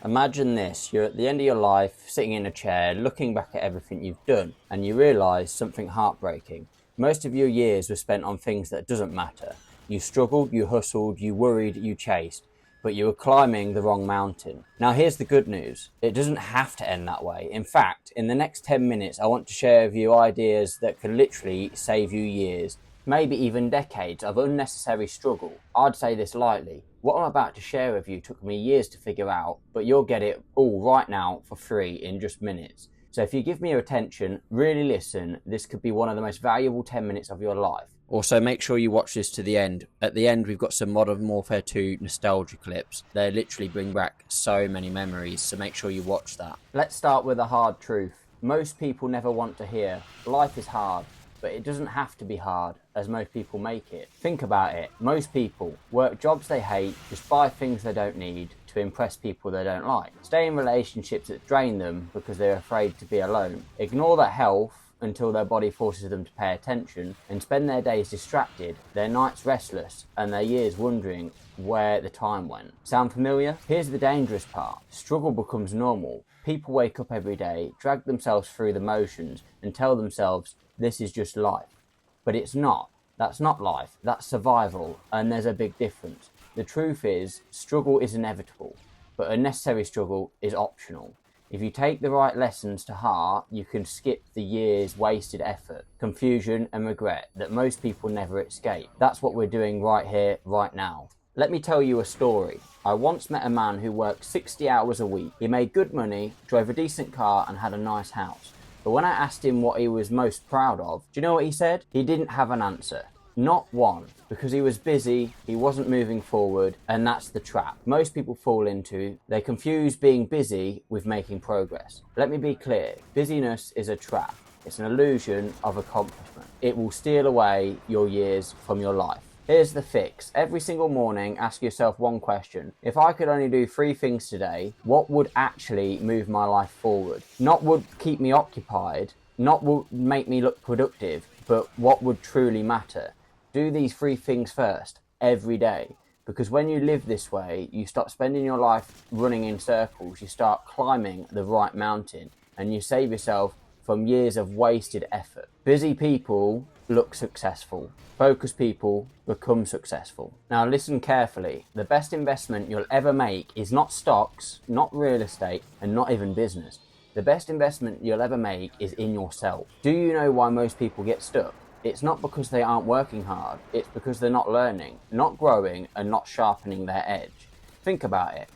Imagine this, you're at the end of your life, sitting in a chair, looking back at everything you've done, and you realise something heartbreaking. Most of your years were spent on things that doesn't matter. You struggled, you hustled, you worried, you chased, but you were climbing the wrong mountain. Now here's the good news. It doesn't have to end that way. In fact, in the next 10 minutes, I want to share with you ideas that can literally save you years, maybe even decades of unnecessary struggle. I'd say this lightly. What I'm about to share with you took me years to figure out, but you'll get it all right now for free in just minutes. So if you give me your attention, really listen, this could be one of the most valuable 10 minutes of your life. Also, make sure you watch this to the end. At the end, we've got some Modern Warfare 2 nostalgia clips. They literally bring back so many memories, so make sure you watch that. Let's start with a hard truth. Most people never want to hear, life is hard. But it doesn't have to be hard, as most people make it. Think about it. Most people work jobs they hate, just buy things they don't need to impress people they don't like. Stay in relationships that drain them because they're afraid to be alone. Ignore their health until their body forces them to pay attention, and spend their days distracted, their nights restless, and their years wondering where the time went. Sound familiar? Here's the dangerous part. Struggle becomes normal. People wake up every day, drag themselves through the motions, and tell themselves, this is just life. But it's not. That's not life. That's survival. And there's a big difference. The truth is, struggle is inevitable, but unnecessary struggle is optional. If you take the right lessons to heart, you can skip the years' wasted effort, confusion, and regret that most people never escape. That's what we're doing right here, right now. Let me tell you a story. I once met a man who worked 60 hours a week. He made good money, drove a decent car, and had a nice house. But when I asked him what he was most proud of, do you know what he said? He didn't have an answer. Not one. Because he was busy, he wasn't moving forward, and that's the trap most people fall into. They confuse being busy with making progress. Let me be clear, busyness is a trap. It's an illusion of accomplishment. It will steal away your years from your life. Here's the fix. Every single morning, ask yourself one question. If I could only do 3 things today, what would actually move my life forward? Not would keep me occupied, not would make me look productive, but what would truly matter. Do these 3 things first, every day. Because when you live this way, you stop spending your life running in circles, you start climbing the right mountain, and you save yourself from years of wasted effort. Busy people look successful. Focused people become successful. Now listen carefully. The best investment you'll ever make is not stocks, not real estate, and not even business. The best investment you'll ever make is in yourself. Do you know why most people get stuck? It's not because they aren't working hard. It's because they're not learning, not growing, and not sharpening their edge. Think about it.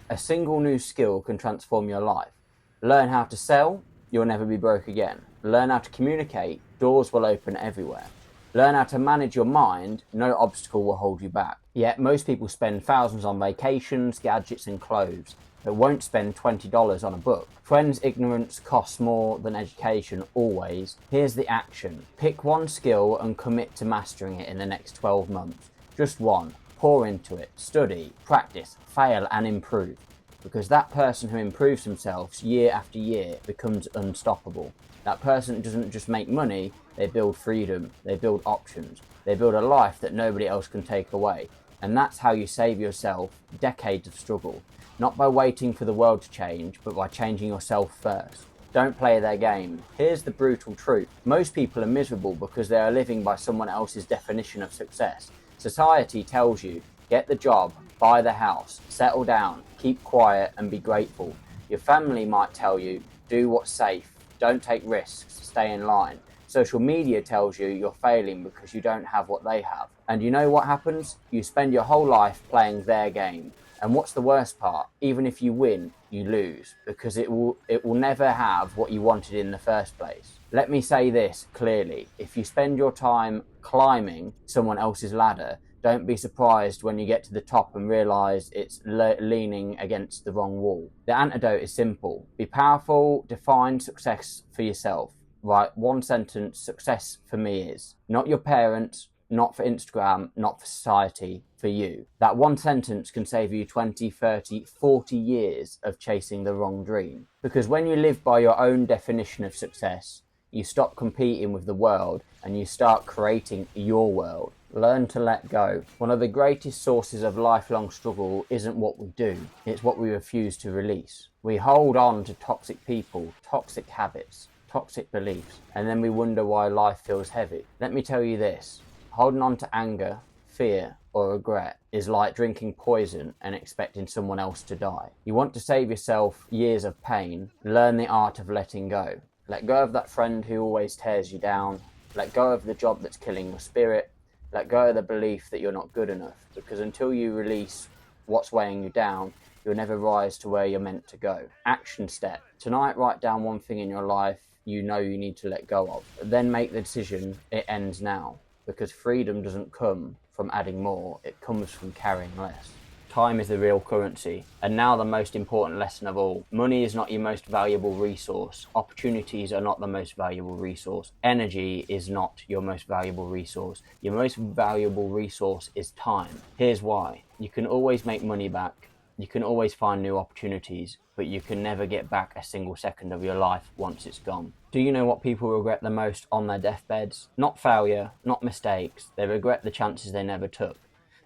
A single new skill can transform your life. Learn how to sell, you'll never be broke again. Learn how to communicate, doors will open everywhere. Learn how to manage your mind, no obstacle will hold you back. Yet most people spend thousands on vacations, gadgets, and clothes, but won't spend $20 on a book. Friends, ignorance costs more than education, always. Here's the action. Pick one skill and commit to mastering it in the next 12 months. Just one. Pour into it. Study, practice, fail, and improve. Because that person who improves themselves year after year becomes unstoppable. That person doesn't just make money, they build freedom, they build options, they build a life that nobody else can take away. And that's how you save yourself decades of struggle. Not by waiting for the world to change, but by changing yourself first. Don't play their game. Here's the brutal truth. Most people are miserable because they are living by someone else's definition of success. Society tells you, get the job, buy the house, settle down, keep quiet, and be grateful. Your family might tell you, do what's safe, don't take risks, stay in line. Social media tells you you're failing because you don't have what they have. And you know what happens? You spend your whole life playing their game. And what's the worst part? Even if you win, you lose, because it will never have what you wanted in the first place. Let me say this clearly. If you spend your time climbing someone else's ladder, don't be surprised when you get to the top and realise it's leaning against the wrong wall. The antidote is simple. Be powerful, define success for yourself. Write one sentence, success for me is. Not your parents, not for Instagram, not for society, for you. That one sentence can save you 20, 30, 40 years of chasing the wrong dream. Because when you live by your own definition of success, you stop competing with the world and you start creating your world. Learn to let go. One of the greatest sources of lifelong struggle isn't what we do, it's what we refuse to release. We hold on to toxic people, toxic habits, toxic beliefs, and then we wonder why life feels heavy. Let me tell you this, holding on to anger, fear, or regret is like drinking poison and expecting someone else to die. You want to save yourself years of pain, learn the art of letting go. Let go of that friend who always tears you down. Let go of the job that's killing your spirit. Let go of the belief that you're not good enough, because until you release what's weighing you down, you'll never rise to where you're meant to go. Action step. Tonight, write down one thing in your life you know you need to let go of. Then make the decision, it ends now, because freedom doesn't come from adding more, it comes from carrying less. Time is the real currency. And now the most important lesson of all. Money is not your most valuable resource. Opportunities are not the most valuable resource. Energy is not your most valuable resource. Your most valuable resource is time. Here's why. You can always make money back. You can always find new opportunities, but you can never get back a single second of your life once it's gone. Do you know what people regret the most on their deathbeds? Not failure, not mistakes. They regret the chances they never took,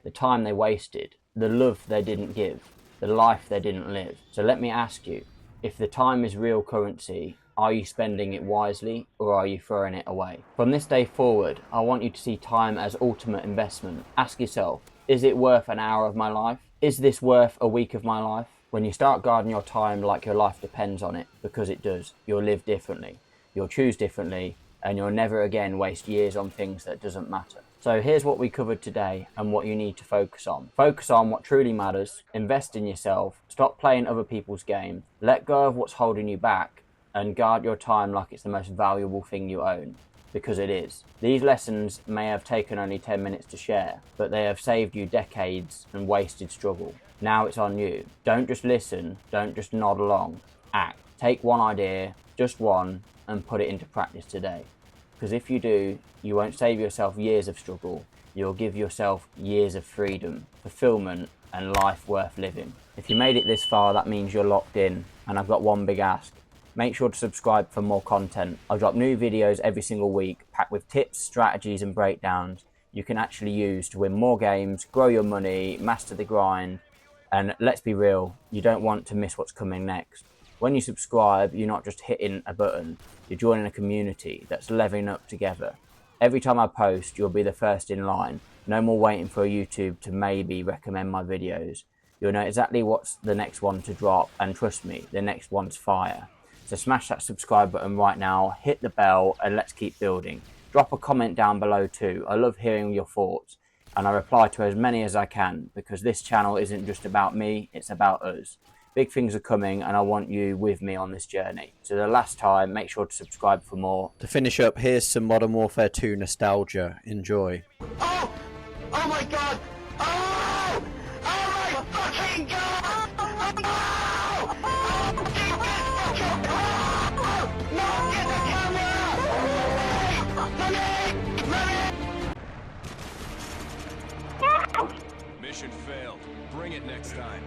the time they wasted, the love they didn't give, the life they didn't live. So let me ask you, if the time is real currency, are you spending it wisely or are you throwing it away? From this day forward, I want you to see time as ultimate investment. Ask yourself, is it worth an hour of my life? Is this worth a week of my life? When you start guarding your time like your life depends on it, because it does, you'll live differently, you'll choose differently, and you'll never again waste years on things that doesn't matter. So here's what we covered today and what you need to focus on. Focus on what truly matters, invest in yourself, stop playing other people's game, let go of what's holding you back, and guard your time like it's the most valuable thing you own, because it is. These lessons may have taken only 10 minutes to share, but they have saved you decades and wasted struggle. Now it's on you. Don't just listen, don't just nod along, act. Take one idea, just one, and put it into practice today. Because if you do, you won't save yourself years of struggle, you'll give yourself years of freedom, fulfillment, and life worth living. If you made it this far, that means you're locked in, and I've got one big ask. Make sure to subscribe for more content. I drop new videos every single week, packed with tips, strategies, and breakdowns you can actually use to win more games, grow your money, master the grind, and let's be real, you don't want to miss what's coming next. When you subscribe, you're not just hitting a button, you're joining a community that's leveling up together. Every time I post, you'll be the first in line. No more waiting for YouTube to maybe recommend my videos. You'll know exactly what's the next one to drop, and trust me, the next one's fire. So smash that subscribe button right now, hit the bell, and let's keep building. Drop a comment down below too. I love hearing your thoughts, and I reply to as many as I can, because this channel isn't just about me, it's about us. Big things are coming, and I want you with me on this journey. So the last time, make sure to subscribe for more. To finish up, here's some Modern Warfare 2 nostalgia. Enjoy. Oh! Oh my god! Oh! Oh my fucking god! Oh! Oh! No! Get the camera! Mission failed. Bring it next time.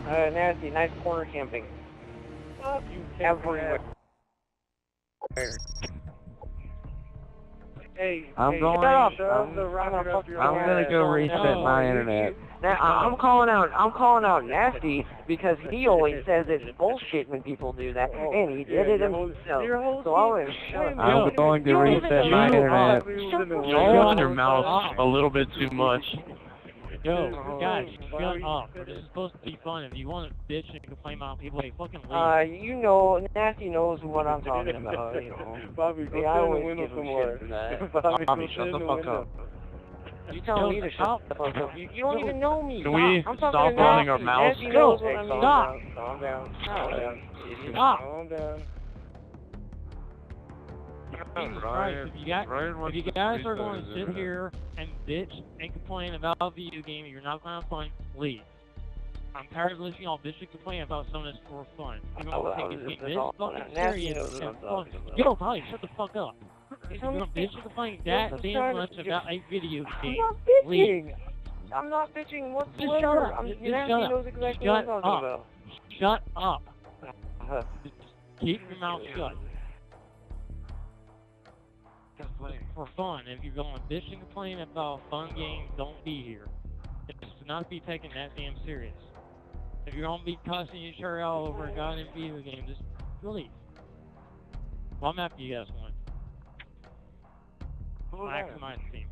Nasty, nice corner camping. Everywhere. Hey, I'm gonna go reset my internet. Now, I'm calling out Nasty because he always says it's bullshit when people do that, and he did it himself. So I'm going to reset my internet. You're on your mouth a little bit too much. Yo, guys, shut up. This is supposed to be fun. If you want to bitch and complain about people, hey, fucking leave. you know, Nasty knows what I'm talking about, you know. Bobby, go I sit in the always window give him somewhere. shit for that. Bobby, shut the fuck up. You tell me to shut the fuck up. You don't even know me. Can we I'm stop talking to running our Nasty. mouths? Nasty knows what I mean. Stop. Calm down. Calm down. Stop. Calm down. Jesus Christ, if you guys are going to sit here and bitch and complain about a video game you're not going to fun, leave. I'm tired of listening to y'all bitch and complain about something that's for fun. You don't take this fucking serious and fun. Yo, Holly, shut the fuck up. You're going to bitch and complain that damn much about a video game. Leave. I'm not bitching Just whatsoever. shut up. Just Nasty shut up. knows exactly what I'm Shut talking up. about. Shut up. Just keep your mouth shut. Just play. for fun. If you're going to bitch and complain about fun games, don't be here. It's not to be taken that damn serious. If you're going to be cussing your shirt all over a goddamn video game, just leave. Well, I'm after you guys one. Who's Back that? to my team.